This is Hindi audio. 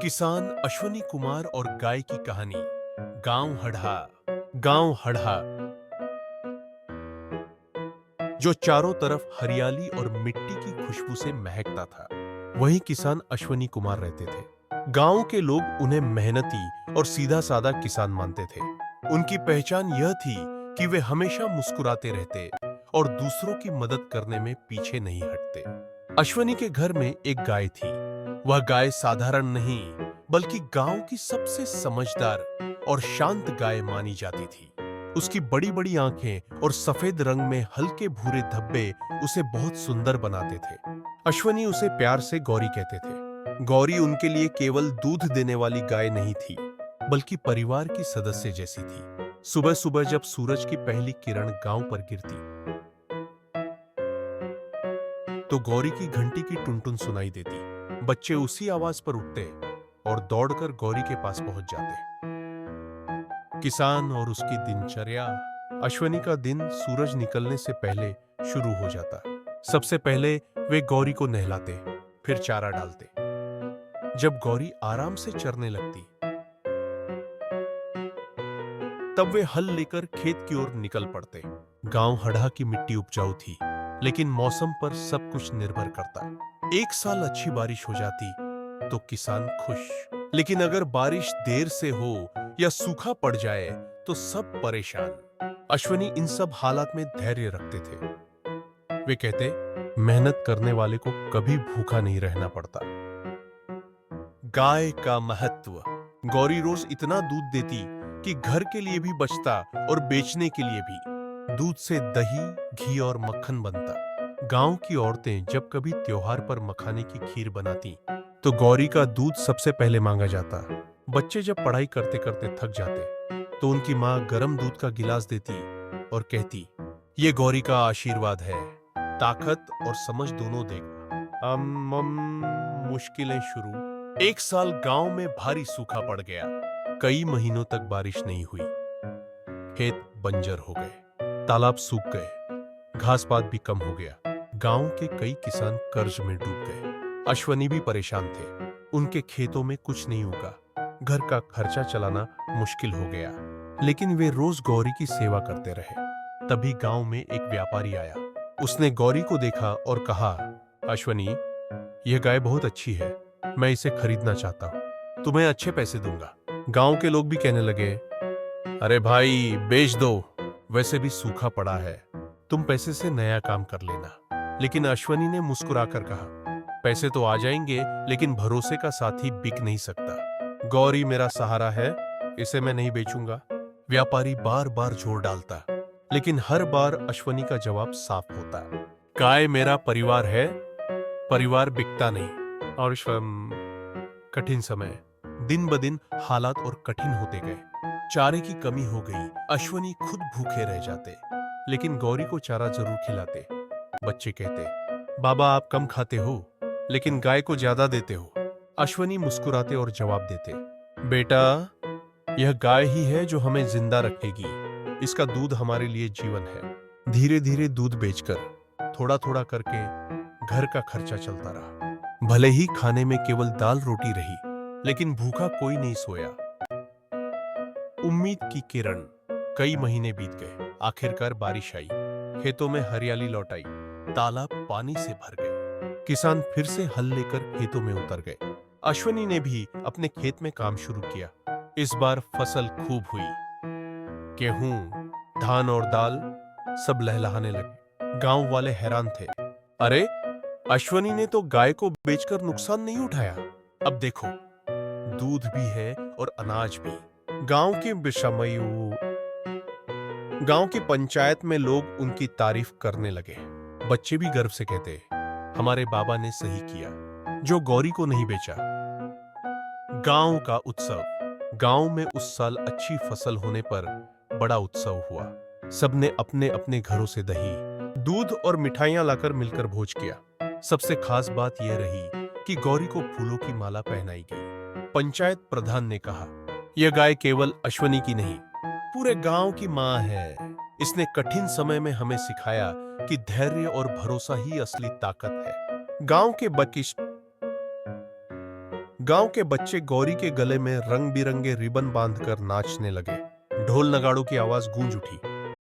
किसान अश्वनी कुमार और गाय की कहानी। गांव हढ़ा। गांव हढ़ा जो चारों तरफ हरियाली और मिट्टी की खुशबू से महकता था, वहीं किसान अश्वनी कुमार रहते थे। गांव के लोग उन्हें मेहनती और सीधा साधा किसान मानते थे। उनकी पहचान यह थी कि वे हमेशा मुस्कुराते रहते और दूसरों की मदद करने में पीछे नहीं हटते। अश्वनी के घर में एक गाय थी। वह गाय साधारण नहीं, बल्कि गांव की सबसे समझदार और शांत गाय मानी जाती थी। उसकी बड़ी बड़ी आंखें और सफेद रंग में हल्के भूरे धब्बे उसे बहुत सुंदर बनाते थे। अश्वनी उसे प्यार से गौरी कहते थे। गौरी उनके लिए केवल दूध देने वाली गाय नहीं थी, बल्कि परिवार की सदस्य जैसी थी। सुबह सुबह जब सूरज की पहली किरण गांव पर गिरती, तो गौरी की घंटी की टुनटुन सुनाई देती। बच्चे उसी आवाज पर उठते और दौड़कर गौरी के पास पहुंच जाते। किसान और उसकी दिनचर्या। अश्वनी का दिन सूरज निकलने से पहले शुरू हो जाता। सबसे पहले वे गौरी को नहलाते, फिर चारा डालते। जब गौरी आराम से चरने लगती, तब वे हल लेकर खेत की ओर निकल पड़ते। गांव हढ़ा की मिट्टी उपजाऊ थी, लेकिन मौसम पर सब कुछ निर्भर करता। एक साल अच्छी बारिश हो जाती तो किसान खुश, लेकिन अगर बारिश देर से हो या सूखा पड़ जाए तो सब परेशान। अश्वनी इन सब हालात में धैर्य रखते थे। वे कहते, मेहनत करने वाले को कभी भूखा नहीं रहना पड़ता। गाय का महत्व। गौरी रोज इतना दूध देती कि घर के लिए भी बचता और बेचने के लिए भी। दूध से दही, घी और मक्खन बनता। गांव की औरतें जब कभी त्योहार पर मखाने की खीर बनाती, तो गौरी का दूध सबसे पहले मांगा जाता। बच्चे जब पढ़ाई करते करते थक जाते, तो उनकी माँ गरम दूध का गिलास देती और कहती, ये गौरी का आशीर्वाद है, ताकत और समझ दोनों देगा। मुश्किलें शुरू। एक साल गांव में भारी सूखा पड़ गया। कई महीनों तक बारिश नहीं हुई। खेत बंजर हो गए, तालाब सूख गए, घास पात भी कम हो गया। गांव के कई किसान कर्ज में डूब गए। अश्वनी भी परेशान थे। उनके खेतों में कुछ नहीं उगा। घर का खर्चा चलाना मुश्किल हो गया, लेकिन वे रोज गौरी की सेवा करते रहे। तभी गांव में एक व्यापारी आया। उसने गौरी को देखा और कहा, अश्वनी, यह गाय बहुत अच्छी है, मैं इसे खरीदना चाहता हूं, तुम्हें अच्छे पैसे दूंगा। गांव के लोग भी कहने लगे, अरे भाई, बेच दो, वैसे भी सूखा पड़ा है, तुम पैसे से नया काम कर लेना। लेकिन अश्वनी ने मुस्कुराकर कहा, पैसे तो आ जाएंगे, लेकिन भरोसे का साथी बिक नहीं सकता। गौरी मेरा सहारा है, इसे मैं नहीं बेचूंगा। व्यापारी बार बार जोर डालता, लेकिन हर बार अश्वनी का जवाब साफ होता, गाय मेरा परिवार है, परिवार बिकता नहीं। और कठिन समय। दिन ब दिन हालात और कठिन होते गए। चारे की कमी हो गई। अश्वनी खुद भूखे रह जाते, लेकिन गौरी को चारा जरूर खिलाते। बच्चे कहते, बाबा आप कम खाते हो, लेकिन गाय को ज्यादा देते हो। अश्वनी मुस्कुराते और जवाब देते, बेटा, यह गाय ही है जो हमें जिंदा रखेगी। इसका दूध हमारे लिए जीवन है। धीरे धीरे दूध बेचकर, थोड़ा थोड़ा करके घर का खर्चा चलता रहा। भले ही खाने में केवल दाल रोटी रही, लेकिन भूखा कोई नहीं सोया। उम्मीद की किरण। कई महीने बीत गए। आखिरकार बारिश आई, खेतों में हरियाली लौट आई, तालाब पानी से भर गए। किसान फिर से हल लेकर खेतों में उतर गए। अश्वनी ने भी अपने खेत में काम शुरू किया। इस बार फसल खूब हुई। गेहूं, धान और दाल सब लहलहाने लगे। गांव वाले हैरान थे, अरे, अश्वनी ने तो गाय को बेचकर नुकसान नहीं उठाया। अब देखो, दूध भी है और अनाज भी। गांव की पंचायत में लोग उनकी तारीफ करने लगे। बच्चे भी गर्व से कहते, हमारे बाबा ने सही किया, जो गौरी को नहीं बेचा। गांव का उत्सव। गांव में उस साल अच्छी फसल होने पर बड़ा उत्सव हुआ। सबने अपने अपने घरों से दही, दूध और मिठाइयां लाकर मिलकर भोज किया। सबसे खास बात यह रही कि गौरी को फूलों की माला पहनाई गई। पंचायत प्रधान ने कहा, यह गाय केवल अश्वनी की नहीं, पूरे गांव की मां है। इसने कठिन समय में हमें सिखाया कि धैर्य और भरोसा ही असली ताकत है। गांव के बच्चे गौरी के गले में रंग बिरंगे रिबन बांधकर नाचने लगे। ढोल नगाड़ों की आवाज गूंज उठी।